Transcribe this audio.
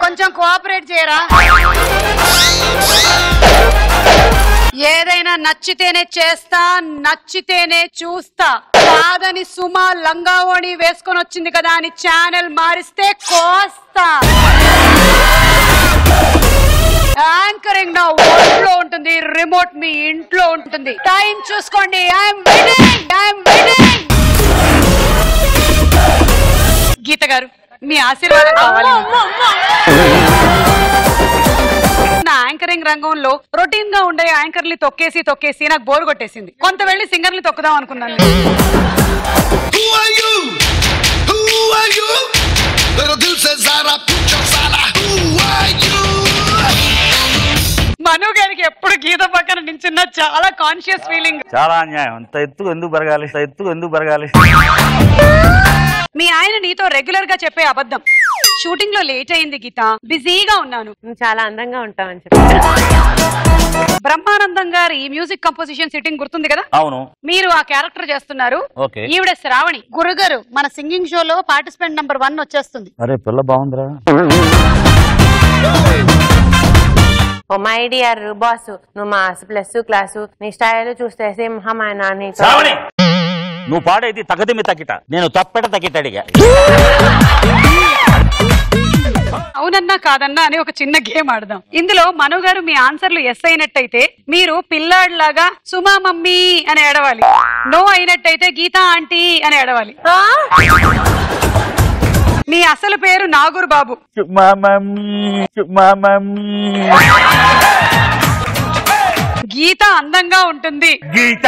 కొంచెం కోఆపరేట్ చేయరా. ఏదైనా నచ్చితేనే చేస్తా, నచ్చితేనే చూస్తా. కాదని సుమా లంగావోణి వేసుకొని వచ్చింది కదా అని ఛానల్ మారిస్తే కోస్తా. యాంకరింగ్ నా ఒంట్లో ఉంటుంది, రిమోట్ మీ ఇంట్లో ఉంటుంది. టైం చూసుకోండి. I'm waiting. గీత గారు మీ ఆశీర్వాదం కావాలి. నా యాంకరింగ్ రంగంలో రొటీన్ గా ఉండే యాంకర్లు తొక్కేసి నాకు బోర్ కొట్టేసింది. కొంత వెళ్ళి సింగర్లు తొక్కుదాం అనుకున్నాను. మను గారికి ఎప్పుడు గీత పక్కన నించున్నా చాలా కాన్షియస్ ఫీలింగ్. చాలా అన్యాయం. అంత ఎత్తుకు ఎందుకు పెరగాలి? మీ ఆయన నీతో రెగ్యులర్ గా చెప్పే అబద్ధం. షూటింగ్ లో లేట్ అయింది గీత, బిజీగా ఉన్నాను. చాలా అందంగా ఉంటామని చెప్పి. బ్రహ్మానందం గారి మ్యూజిక్ కంపోజిషన్ సిట్టింగ్ గుర్తుంది కదా? అవును. మీరు ఆ క్యారెక్టర్ చేస్తున్నారు. ఈవిడ శ్రావణి. గురుగారు మన సింగింగ్ షోలో పార్టిసిపెంట్ నంబర్ 1 వచ్చేస్తుంది. అరే పిల్ల బాగుందిరా. ఓ మై డియర్ బాస్, నువ్వు మాస్ ప్లస్ క్లాసు, నీ స్టైల్ చూస్తే సింహమైన. నువ్వు పాడేది తగదిమి తగిట, నేను తప్పెట తగిటడిగా. అవునన్నా కాదన్నా అని ఒక చిన్న గేమ్ ఆడదాం. ఇందులో మను గారు మీ ఆన్సర్లు ఎస్ అయినట్టయితే మీరు పిల్లాడిలాగా సుమా మమ్మీ అని ఏడవాలి. నో అయినట్టయితే గీతా ఆంటీ అని ఏడవాలి. మీ అసలు పేరు నాగూర్ బాబు. గీత అందంగా ఉంటుంది. గీత